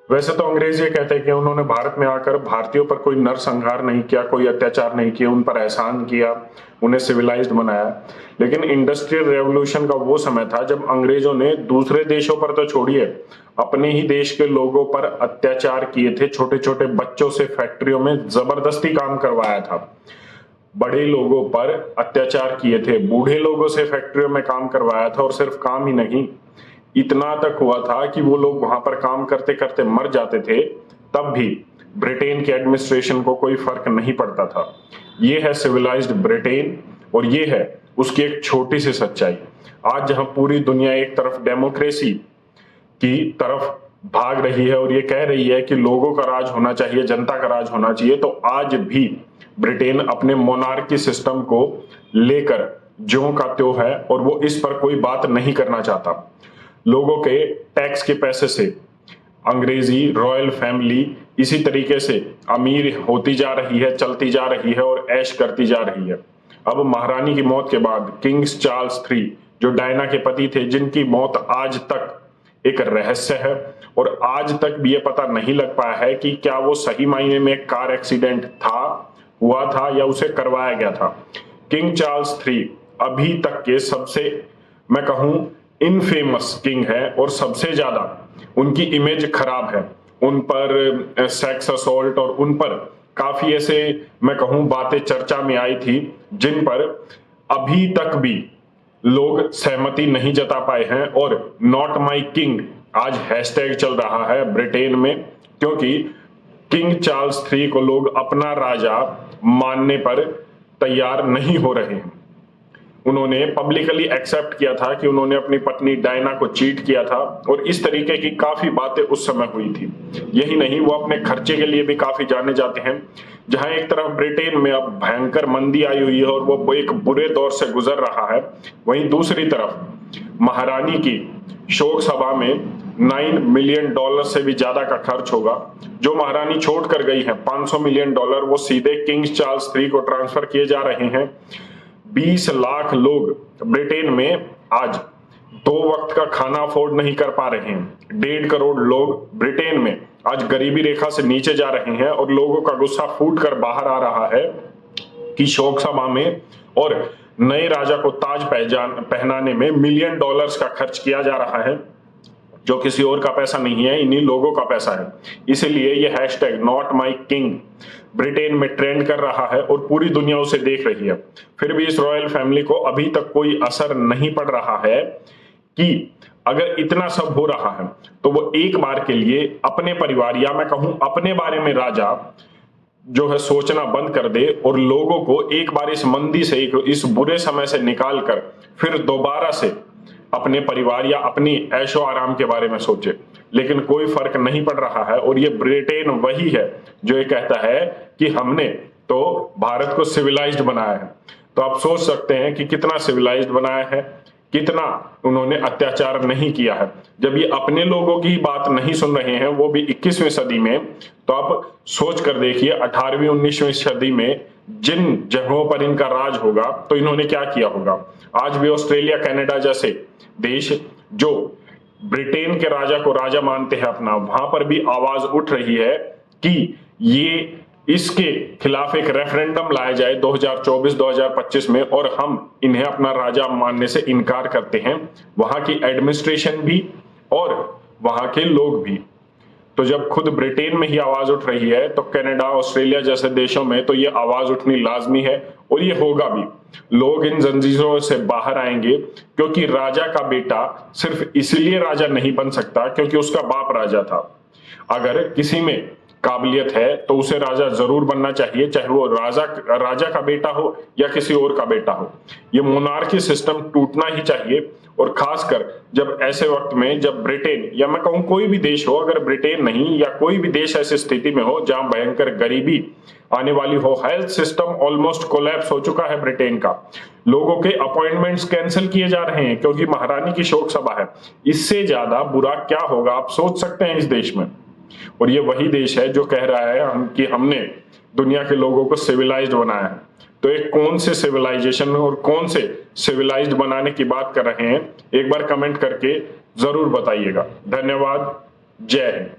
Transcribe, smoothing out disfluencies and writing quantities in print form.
वैसे तो अंग्रेज ये कहते हैं कि उन्होंने भारत में आकर भारतीयों पर कोई नरसंहार नहीं किया, कोई अत्याचार नहीं किया, उन पर एहसान किया, उन्हें सिविलाइज्ड बनाया। लेकिन इंडस्ट्रियल रेवोल्यूशन का वो समय था जब अंग्रेजों ने दूसरे देशों पर तो छोड़िए, अपने ही देश के लोगों पर अत्याचार किए थे। छोटे छोटे बच्चों से फैक्ट्रियों में जबरदस्ती काम करवाया था, बड़े लोगों पर अत्याचार किए थे, बूढ़े लोगों से फैक्ट्रियों में काम करवाया था। और सिर्फ काम ही नहीं, इतना तक हुआ था कि वो लोग वहां पर काम करते करते मर जाते थे, तब भी ब्रिटेन के एडमिनिस्ट्रेशन को कोई फर्क नहीं पड़ता था। ये है सिविलाइज्ड ब्रिटेन, और ये है उसकी एक छोटी सी सच्चाई। आज जहां पूरी दुनिया एक तरफ डेमोक्रेसी की तरफ भाग रही है और ये कह रही है कि लोगों का राज होना चाहिए, जनता का राज होना चाहिए, तो आज भी ब्रिटेन अपने मोनार्की सिस्टम को लेकर ज्यों का त्यों है, और वो इस पर कोई बात नहीं करना चाहता। लोगों के टैक्स के पैसे से अंग्रेजी रॉयल फैमिली इसी तरीके से अमीर होती जा रही है, चलती जा रही है और ऐश करती जा रही है। अब महारानी की मौत के बाद किंग चार्ल्स III, जो डायना के पति थे, जिनकी मौत आज तक एक रहस्य है, और आज तक भी ये पता नहीं लग पाया है कि क्या वो सही मायने में कार एक्सीडेंट हुआ था या उसे करवाया गया था। किंग चार्ल्स III अभी तक के सबसे, मैं कहूं, इनफेमस किंग है, और सबसे ज्यादा उनकी इमेज खराब है। उन पर सेक्स असॉल्ट और उन पर काफी ऐसे, मैं कहूं, बातें चर्चा में आई थी, जिन पर अभी तक भी लोग सहमति नहीं जता पाए हैं। और नॉट माई किंग आज हैशटैग चल रहा है ब्रिटेन में, क्योंकि किंग चार्ल्स III को लोग अपना राजा मानने पर तैयार नहीं हो रहे हैं। उन्होंने पब्लिकली एक्सेप्ट किया था कि उन्होंने अपनी पत्नी डायना को चीट किया था, और इस तरीके की काफी बातें उस समय हुई थी। यही नहीं, वो अपने खर्चे के लिए भी काफी जाने जाते हैं। जहां एक तरफ ब्रिटेन में अब भयंकर मंदी आई हुई है और वो एक बुरे दौर से गुजर रहा है, वहीं दूसरी तरफ महारानी की शोक सभा में $9 मिलियन से भी ज्यादा का खर्च होगा। जो महारानी छोड़ कर गई है $500 मिलियन, वो सीधे किंग चार्ल्स III को ट्रांसफर किए जा रहे हैं। 20 लाख लोग ब्रिटेन में आज 2 वक्त का खाना अफोर्ड नहीं कर पा रहे हैं। 1.5 करोड़ लोग ब्रिटेन में आज गरीबी रेखा से नीचे जा रहे हैं, और लोगों का गुस्सा फूट कर बाहर आ रहा है कि शोक सभा में और नए राजा को ताज पहनाने में $1 मिलियन का खर्च किया जा रहा है, जो किसी और का पैसा नहीं है, इन्हीं लोगों का पैसा है। इसीलिए ये hashtag not my king Britain में ट्रेंड कर रहा है और पूरी दुनिया उसे देख रही है। फिर भी इस रॉयल फैमिली को अभी तक कोई असर नहीं पड़ रहा है कि अगर इतना सब हो रहा है तो वो एक बार के लिए अपने परिवार, या मैं कहूं अपने बारे में राजा जो है सोचना बंद कर दे, और लोगों को एक बार इस मंदी से, इस बुरे समय से निकाल कर फिर दोबारा से अपने परिवार या अपनी ऐशो आराम के बारे में सोचे। लेकिन कोई फर्क नहीं पड़ रहा है, और ये ब्रिटेन वही है जो ये कहता है कि हमने तो भारत को सिविलाइज्ड बनाया है। तो आप सोच सकते हैं कि कितना सिविलाइज्ड बनाया है, कितना उन्होंने अत्याचार नहीं किया है। जब ये अपने लोगों की बात नहीं सुन रहे हैं, वो भी 21वीं सदी में, तो आप सोच कर देखिए 18वीं 19वीं सदी में जिन जगहों पर इनका राज होगा तो इन्होंने क्या किया होगा। आज भी ऑस्ट्रेलिया, कनाडा जैसे देश जो ब्रिटेन के राजा को राजा मानते हैं अपना, वहां पर भी आवाज उठ रही है कि ये इसके खिलाफ एक रेफरेंडम लाया जाए 2024-2025 में, और हम इन्हें अपना राजा मानने से इनकार करते हैं, वहां की एडमिनिस्ट्रेशन भी और वहां के लोग भी। तो जब खुद ब्रिटेन में ही आवाज उठ रही है तो कनाडा, ऑस्ट्रेलिया जैसे देशों में तो ये आवाज उठनी लाजमी है, और ये होगा भी। लोग इन जंजीरों से बाहर आएंगे, क्योंकि राजा का बेटा सिर्फ इसलिए राजा नहीं बन सकता क्योंकि उसका बाप राजा था। अगर किसी में काबिलियत है तो उसे राजा जरूर बनना चाहिए, चाहे वो राजा का बेटा हो या किसी और का बेटा हो। ये मोनार्की सिस्टम टूटना ही चाहिए, और खासकर जब ऐसे वक्त में जब ब्रिटेन, या मैं कहूं कोई भी देश हो, अगर ब्रिटेन नहीं या कोई भी देश ऐसी स्थिति में हो जहां भयंकर गरीबी आने वाली हो, हेल्थ सिस्टम ऑलमोस्ट कोलैप्स हो चुका है ब्रिटेन का, लोगों के अपॉइंटमेंट्स कैंसिल किए जा रहे हैं क्योंकि महारानी की शोक सभा है, इससे ज्यादा बुरा क्या होगा आप सोच सकते हैं इस देश में। और ये वही देश है जो कह रहा है कि हमने दुनिया के लोगों को सिविलाइज्ड बनाया है। तो एक कौन से सिविलाइजेशन और कौन से सिविलाइज्ड बनाने की बात कर रहे हैं, एक बार कमेंट करके जरूर बताइएगा। धन्यवाद। जय हिंद।